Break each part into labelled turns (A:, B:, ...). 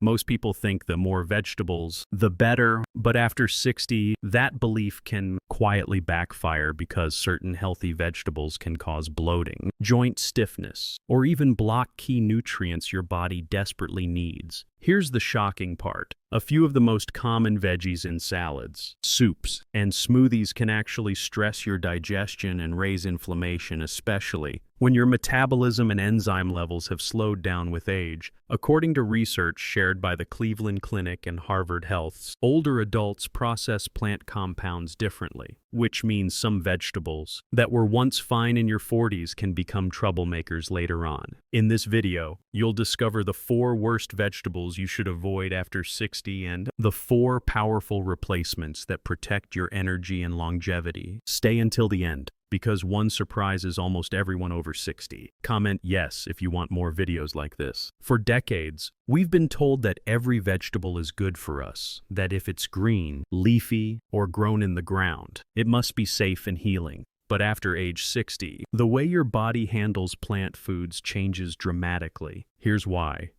A: Most people think the more vegetables, the better, but after 60, that belief can quietly backfire because certain healthy vegetables can cause bloating, joint stiffness, or even block key nutrients your body desperately needs. Here's the shocking part. A few of the most common veggies in salads, soups, and smoothies can actually stress your digestion and raise inflammation, especially when your metabolism and enzyme levels have slowed down with age. According to research shared by the Cleveland Clinic and Harvard Health's, older adults process plant compounds differently, which means some vegetables that were once fine in your 40s can become troublemakers later on. In this video, you'll discover the 4 worst vegetables you should avoid after 60 and the 4 powerful replacements that protect your energy and longevity. Stay until the end, because one surprises almost everyone over 60. Comment yes if you want more videos like this. For decades, we've been told that every vegetable is good for us, that if it's green, leafy, or grown in the ground, it must be safe and healing. But after age 60, the way your body handles plant foods changes dramatically. Here's why.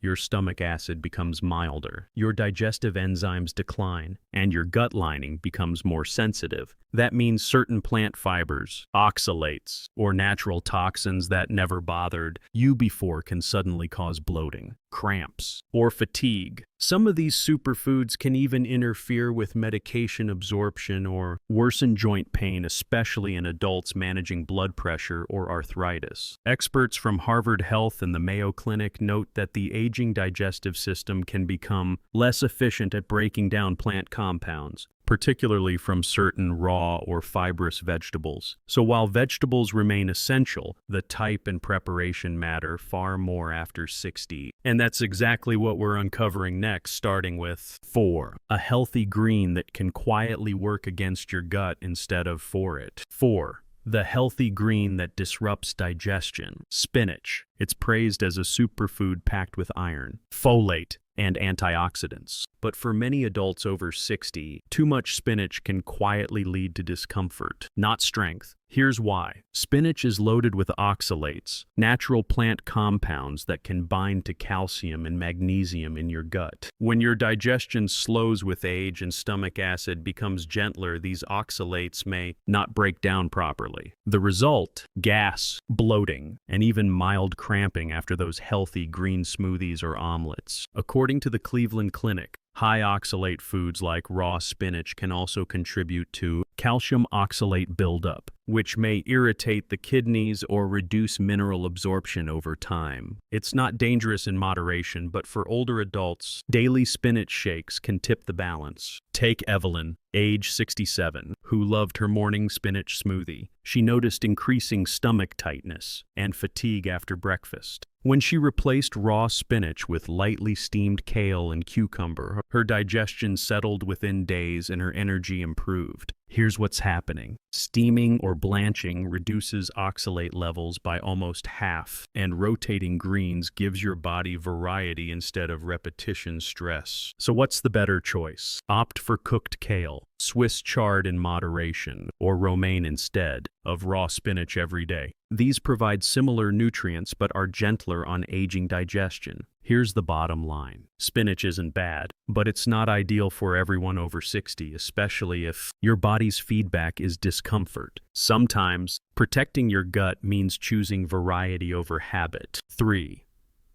A: Your stomach acid becomes milder, your digestive enzymes decline, and your gut lining becomes more sensitive. That means certain plant fibers, oxalates, or natural toxins that never bothered you before can suddenly cause bloating, cramps, or fatigue. Some of these superfoods can even interfere with medication absorption or worsen joint pain, especially in adults managing blood pressure or arthritis. Experts from Harvard Health and the Mayo Clinic note that the aging digestive system can become less efficient at breaking down plant compounds, particularly from certain raw or fibrous vegetables. So while vegetables remain essential, the type and preparation matter far more after 60. And that's exactly what we're uncovering next, starting with 4. A healthy green that can quietly work against your gut instead of for it. 4. The healthy green that disrupts digestion. Spinach. It's praised as a superfood packed with iron, folate, and antioxidants. But for many adults over 60, too much spinach can quietly lead to discomfort, not strength. Here's why. Spinach is loaded with oxalates, natural plant compounds that can bind to calcium and magnesium in your gut. When your digestion slows with age and stomach acid becomes gentler, these oxalates may not break down properly. The result? Gas, bloating, and even mild cramping after those healthy green smoothies or omelets. According to the Cleveland Clinic, high oxalate foods like raw spinach can also contribute to calcium oxalate buildup, which may irritate the kidneys or reduce mineral absorption over time. It's not dangerous in moderation, but for older adults, daily spinach shakes can tip the balance. Take Evelyn, age 67, who loved her morning spinach smoothie. She noticed increasing stomach tightness and fatigue after breakfast. When she replaced raw spinach with lightly steamed kale and cucumber, her digestion settled within days and her energy improved. Here's what's happening. Steaming or blanching reduces oxalate levels by almost half, and rotating greens gives your body variety instead of repetition stress. So what's the better choice? Opt for cooked kale, Swiss chard in moderation, or romaine instead of raw spinach every day. These provide similar nutrients but are gentler on aging digestion. Here's the bottom line. Spinach isn't bad, but it's not ideal for everyone over 60, especially if your body's feedback is discomfort. Sometimes, protecting your gut means choosing variety over habit. 3.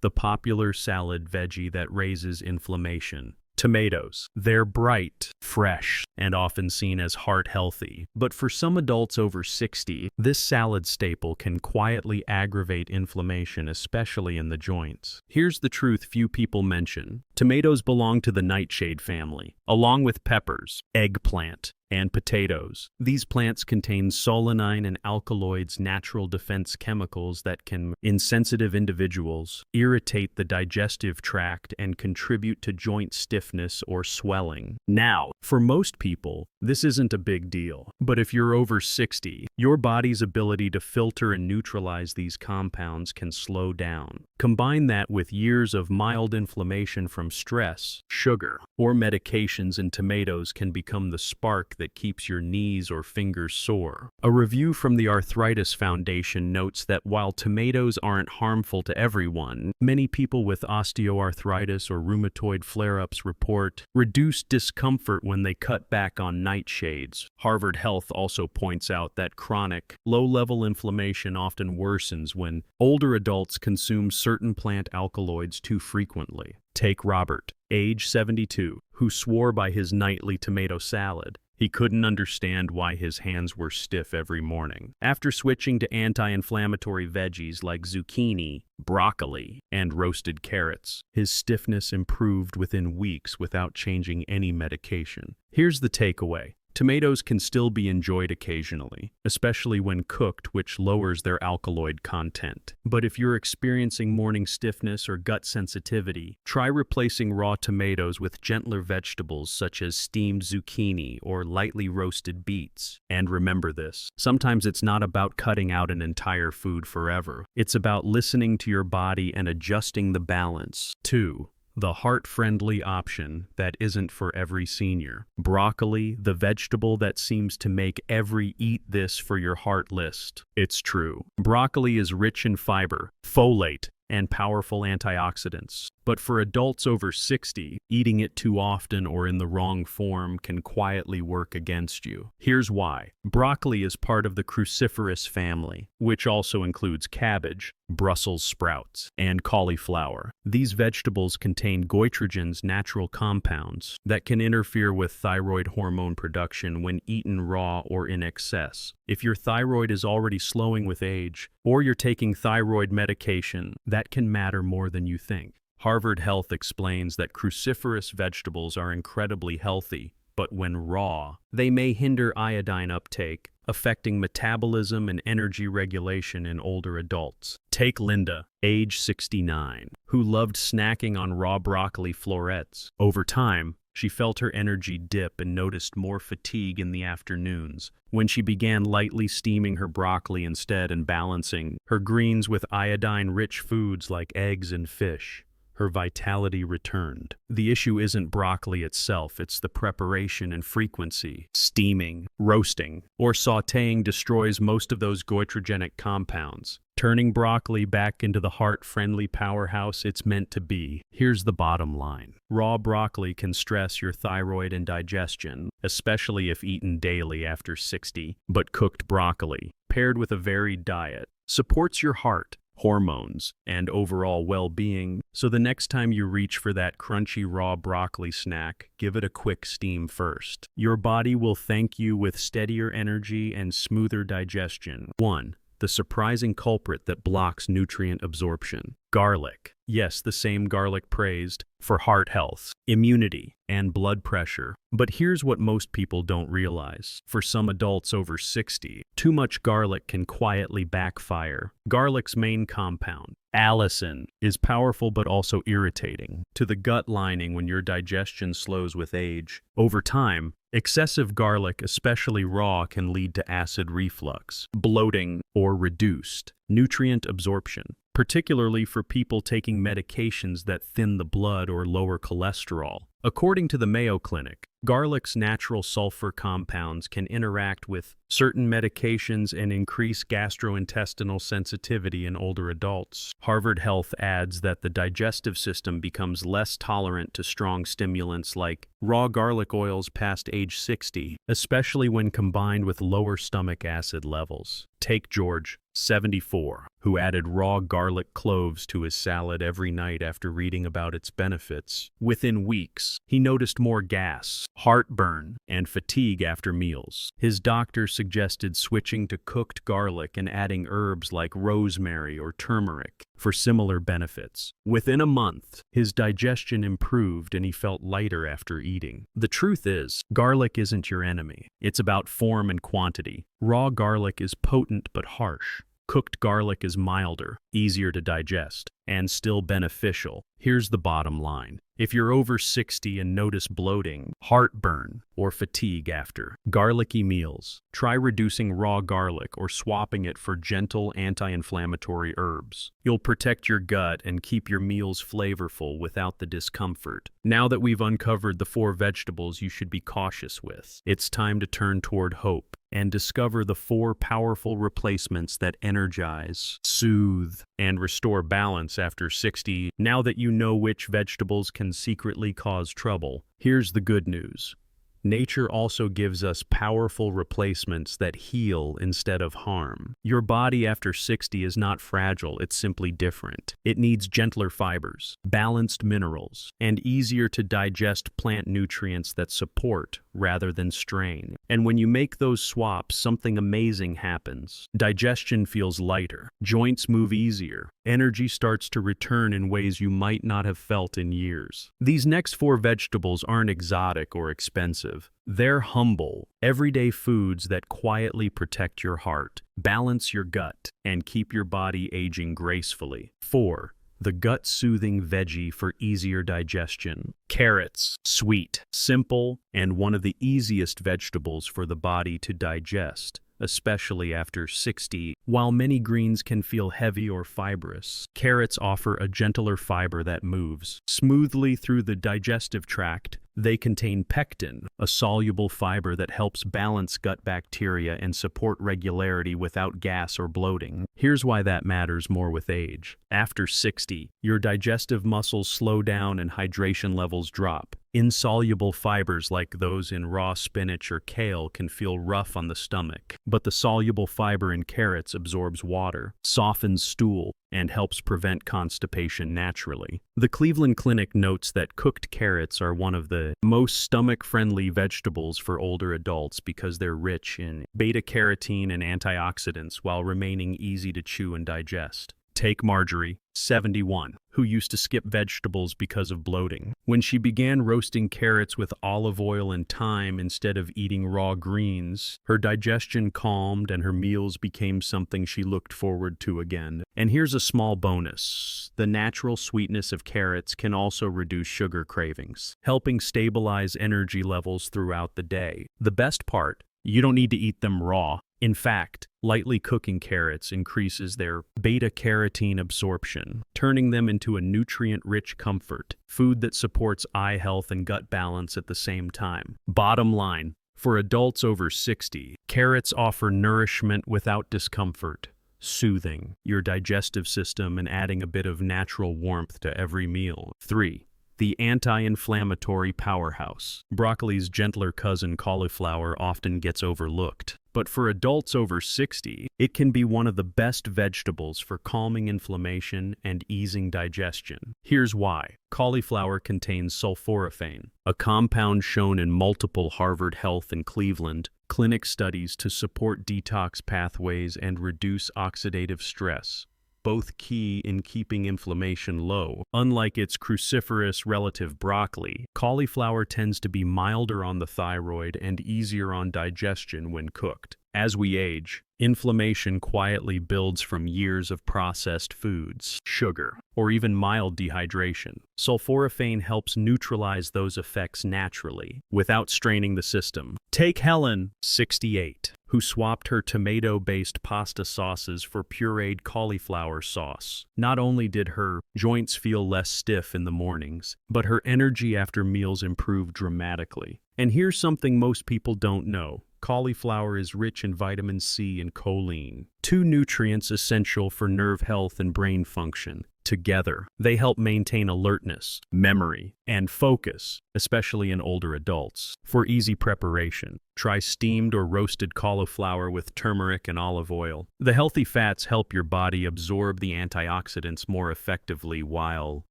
A: The popular salad veggie that raises inflammation. Tomatoes. They're bright, fresh, and often seen as heart-healthy. But for some adults over 60, this salad staple can quietly aggravate inflammation, especially in the joints. Here's the truth few people mention. Tomatoes belong to the nightshade family, along with peppers, eggplant, and potatoes. These plants contain solanine and alkaloids, natural defense chemicals that can, in sensitive individuals, irritate the digestive tract and contribute to joint stiffness or swelling. Now, For most people, this isn't a big deal. But if you're over 60, your body's ability to filter and neutralize these compounds can slow down. Combine that with years of mild inflammation from stress, sugar, or medications, and tomatoes can become the spark that keeps your knees or fingers sore. A review from the Arthritis Foundation notes that while tomatoes aren't harmful to everyone, many people with osteoarthritis or rheumatoid flare-ups report reduced discomfort when they cut back on nightshades. Harvard Health also points out that chronic, low-level inflammation often worsens when older adults consume certain plant alkaloids too frequently. Take Robert, age 72, who swore by his nightly tomato salad. He couldn't understand why his hands were stiff every morning. After switching to anti-inflammatory veggies like zucchini, broccoli, and roasted carrots, his stiffness improved within weeks without changing any medication. Here's the takeaway. Tomatoes can still be enjoyed occasionally, especially when cooked, which lowers their alkaloid content. But if you're experiencing morning stiffness or gut sensitivity, try replacing raw tomatoes with gentler vegetables such as steamed zucchini or lightly roasted beets. And remember this, sometimes it's not about cutting out an entire food forever. It's about listening to your body and adjusting the balance. 2. The heart-friendly option that isn't for every senior. Broccoli, the vegetable that seems to make every eat this for your heart list. It's true. Broccoli is rich in fiber, folate, and powerful antioxidants. But for adults over 60, eating it too often or in the wrong form can quietly work against you. Here's why. Broccoli is part of the cruciferous family, which also includes cabbage, Brussels sprouts, and cauliflower. These vegetables contain goitrogens, natural compounds, that can interfere with thyroid hormone production when eaten raw or in excess. If your thyroid is already slowing with age, or you're taking thyroid medication, that can matter more than you think. Harvard Health explains that cruciferous vegetables are incredibly healthy, but when raw, they may hinder iodine uptake, affecting metabolism and energy regulation in older adults. Take Linda, age 69, who loved snacking on raw broccoli florets. Over time, she felt her energy dip and noticed more fatigue in the afternoons. When she began lightly steaming her broccoli instead and balancing her greens with iodine-rich foods like eggs and fish, her vitality returned. The issue isn't broccoli itself, it's the preparation and frequency. Steaming, roasting, or sautéing destroys most of those goitrogenic compounds, turning broccoli back into the heart-friendly powerhouse it's meant to be. Here's the bottom line. Raw broccoli can stress your thyroid and digestion, especially if eaten daily after 60, but cooked broccoli, paired with a varied diet, supports your heart, hormones, and overall well-being, so the next time you reach for that crunchy raw broccoli snack, give it a quick steam first. Your body will thank you with steadier energy and smoother digestion. 1. The surprising culprit that blocks nutrient absorption. Garlic. Yes, the same garlic praised for heart health, immunity, and blood pressure. But here's what most people don't realize. For some adults over 60, too much garlic can quietly backfire. Garlic's main compound, allicin, is powerful but also irritating to the gut lining when your digestion slows with age. Over time, excessive garlic, especially raw, can lead to acid reflux, bloating, or reduced nutrient absorption, particularly for people taking medications that thin the blood or lower cholesterol. According to the Mayo Clinic, garlic's natural sulfur compounds can interact with certain medications and increase gastrointestinal sensitivity in older adults. Harvard Health adds that the digestive system becomes less tolerant to strong stimulants like raw garlic oils past age 60, especially when combined with lower stomach acid levels. Take George, 74, who added raw garlic cloves to his salad every night after reading about its benefits. Within weeks, he noticed more gas, heartburn, and fatigue after meals. His doctor suggested switching to cooked garlic and adding herbs like rosemary or turmeric for similar benefits. Within a month, his digestion improved and he felt lighter after eating. The truth is, garlic isn't your enemy. It's about form and quantity. Raw garlic is potent but harsh. Cooked garlic is milder, easier to digest, and still beneficial. Here's the bottom line. If you're over 60 and notice bloating, heartburn, or fatigue after garlicky meals, try reducing raw garlic or swapping it for gentle anti-inflammatory herbs. You'll protect your gut and keep your meals flavorful without the discomfort. Now that we've uncovered the 4 vegetables you should be cautious with, it's time to turn toward hope and discover the 4 powerful replacements that energize, soothe, and restore balance after 60. Now that you know which vegetables can secretly cause trouble, here's the good news. Nature also gives us powerful replacements that heal instead of harm. Your body after 60 is not fragile, it's simply different. It needs gentler fibers, balanced minerals, and easier to digest plant nutrients that support rather than strain. And when you make those swaps, something amazing happens. Digestion feels lighter, joints move easier, energy starts to return in ways you might not have felt in years. These next 4 vegetables aren't exotic or expensive. They're humble, everyday foods that quietly protect your heart, balance your gut, and keep your body aging gracefully. 4. The gut-soothing veggie for easier digestion. Carrots. Sweet, simple, and one of the easiest vegetables for the body to digest, especially after 60. While many greens can feel heavy or fibrous, carrots offer a gentler fiber that moves smoothly through the digestive tract. They contain pectin, a soluble fiber that helps balance gut bacteria and support regularity without gas or bloating. Here's why that matters more with age. After 60, your digestive muscles slow down and hydration levels drop. Insoluble fibers like those in raw spinach or kale can feel rough on the stomach, but the soluble fiber in carrots absorbs water, softens stool, and helps prevent constipation naturally. The Cleveland Clinic notes that cooked carrots are one of the most stomach-friendly vegetables for older adults because they're rich in beta-carotene and antioxidants while remaining easy to chew and digest. Take Marjorie, 71, who used to skip vegetables because of bloating. When she began roasting carrots with olive oil and thyme instead of eating raw greens, her digestion calmed and her meals became something she looked forward to again. And here's a small bonus. The natural sweetness of carrots can also reduce sugar cravings, helping stabilize energy levels throughout the day. The best part, you don't need to eat them raw. In fact, lightly cooking carrots increases their beta-carotene absorption, turning them into a nutrient-rich comfort, food that supports eye health and gut balance at the same time. Bottom line, for adults over 60, carrots offer nourishment without discomfort, soothing your digestive system and adding a bit of natural warmth to every meal. 3. The anti-inflammatory powerhouse. Broccoli's gentler cousin cauliflower often gets overlooked, but for adults over 60, it can be one of the best vegetables for calming inflammation and easing digestion. Here's why. Cauliflower contains sulforaphane, a compound shown in multiple Harvard Health and Cleveland Clinic studies to support detox pathways and reduce oxidative stress, both key in keeping inflammation low. Unlike its cruciferous relative broccoli, cauliflower tends to be milder on the thyroid and easier on digestion when cooked. As we age, inflammation quietly builds from years of processed foods, sugar, or even mild dehydration. Sulforaphane helps neutralize those effects naturally, without straining the system. Take Helen, 68, who swapped her tomato-based pasta sauces for pureed cauliflower sauce. Not only did her joints feel less stiff in the mornings, but her energy after meals improved dramatically. And here's something most people don't know. Cauliflower is rich in vitamin C and choline, 2 nutrients essential for nerve health and brain function. Together, they help maintain alertness, memory, and focus, especially in older adults. For easy preparation, try steamed or roasted cauliflower with turmeric and olive oil. The healthy fats help your body absorb the antioxidants more effectively, while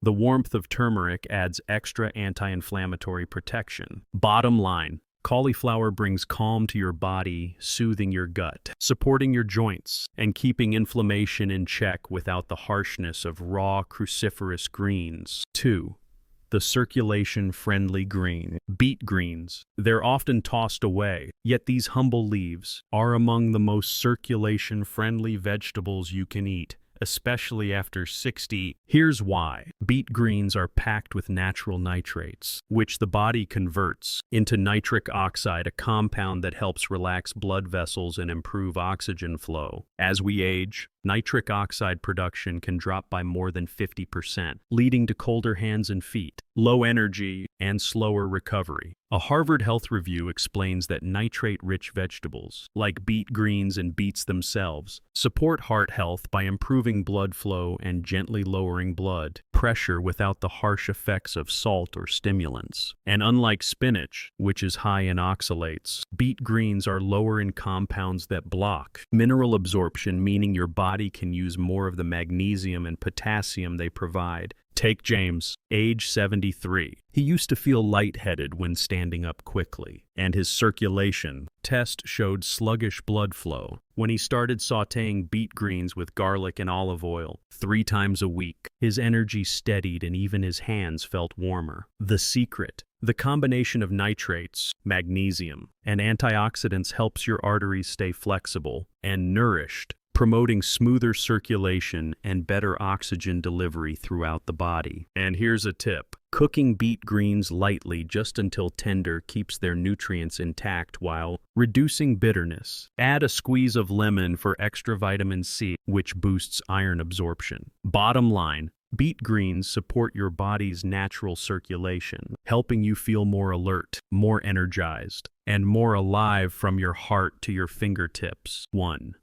A: the warmth of turmeric adds extra anti-inflammatory protection. Bottom line, cauliflower brings calm to your body, soothing your gut, supporting your joints, and keeping inflammation in check without the harshness of raw cruciferous greens. 2. The circulation-friendly green. Beet greens. They're often tossed away, yet these humble leaves are among the most circulation-friendly vegetables you can eat. especially after 60. Here's why. Beet greens are packed with natural nitrates, which the body converts into nitric oxide, a compound that helps relax blood vessels and improve oxygen flow. As we age, nitric oxide production can drop by more than 50%, leading to colder hands and feet, low energy, and slower recovery. A Harvard Health review explains that nitrate-rich vegetables, like beet greens and beets themselves, support heart health by improving blood flow and gently lowering blood pressure without the harsh effects of salt or stimulants. And unlike spinach, which is high in oxalates, beet greens are lower in compounds that block mineral absorption, meaning your body can use more of the magnesium and potassium they provide. Take James, age 73. He used to feel lightheaded when standing up quickly, and his circulation test showed sluggish blood flow. When he started sautéing beet greens with garlic and olive oil 3 times a week, his energy steadied and even his hands felt warmer. The secret: the combination of nitrates, magnesium, and antioxidants helps your arteries stay flexible and nourished, promoting smoother circulation and better oxygen delivery throughout the body. And here's a tip. Cooking beet greens lightly just until tender keeps their nutrients intact while reducing bitterness. Add a squeeze of lemon for extra vitamin C, which boosts iron absorption. Bottom line, beet greens support your body's natural circulation, helping you feel more alert, more energized, and more alive from your heart to your fingertips. 1.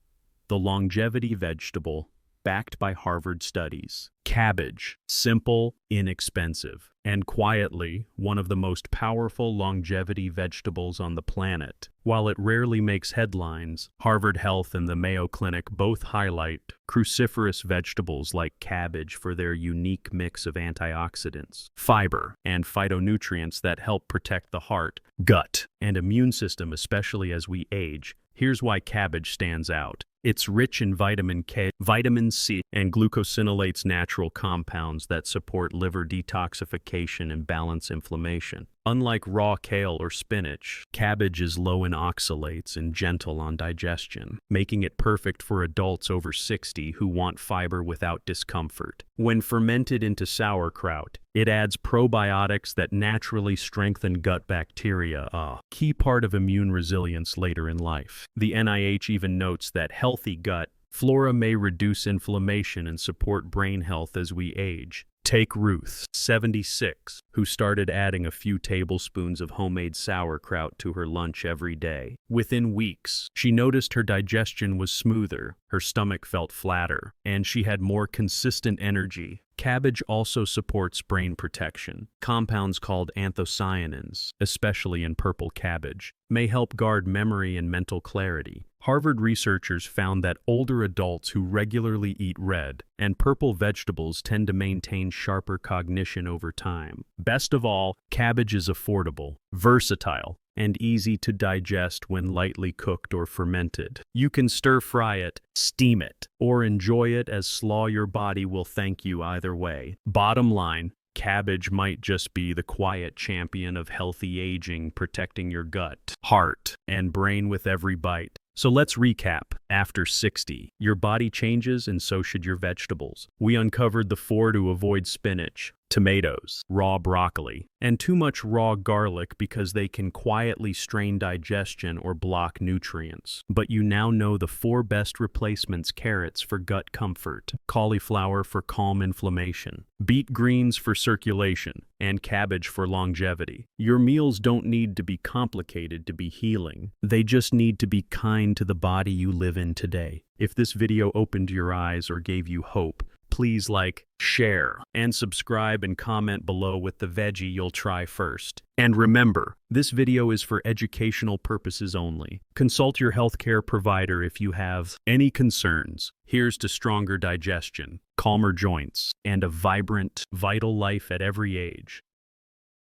A: The longevity vegetable, backed by Harvard studies. Cabbage, simple, inexpensive, and quietly one of the most powerful longevity vegetables on the planet. While it rarely makes headlines, Harvard Health and the Mayo Clinic both highlight cruciferous vegetables like cabbage for their unique mix of antioxidants, fiber, and phytonutrients that help protect the heart, gut, and immune system, especially as we age. Here's why cabbage stands out. It's rich in vitamin K, vitamin C, and glucosinolates, natural compounds that support liver detoxification and balance inflammation. Unlike raw kale or spinach, cabbage is low in oxalates and gentle on digestion, making it perfect for adults over 60 who want fiber without discomfort. When fermented into sauerkraut, it adds probiotics that naturally strengthen gut bacteria, a key part of immune resilience later in life. The NIH even notes that healthy gut flora may reduce inflammation and support brain health as we age. Take Ruth, 76, who started adding a few tablespoons of homemade sauerkraut to her lunch every day. Within weeks, she noticed her digestion was smoother, her stomach felt flatter, and she had more consistent energy. Cabbage also supports brain protection. Compounds called anthocyanins, especially in purple cabbage, may help guard memory and mental clarity. Harvard researchers found that older adults who regularly eat red and purple vegetables tend to maintain sharper cognition over time. Best of all, cabbage is affordable, versatile, and easy to digest when lightly cooked or fermented. You can stir-fry it, steam it, or enjoy it as slaw. Your body will thank you either way. Bottom line, cabbage might just be the quiet champion of healthy aging, protecting your gut, heart, and brain with every bite. So let's recap. After 60, your body changes and so should your vegetables. We uncovered the 4 to avoid spinach, tomatoes, raw broccoli, and too much raw garlic because they can quietly strain digestion or block nutrients. But you now know the 4 best replacements: carrots for gut comfort, cauliflower for calm inflammation, beet greens for circulation, and cabbage for longevity. Your meals don't need to be complicated to be healing. They just need to be kind to the body you live in today. If this video opened your eyes or gave you hope, please like, share, and subscribe, and comment below with the veggie you'll try first. And remember, this video is for educational purposes only. Consult your healthcare provider if you have any concerns. Here's to stronger digestion, calmer joints, and a vibrant, vital life at every age.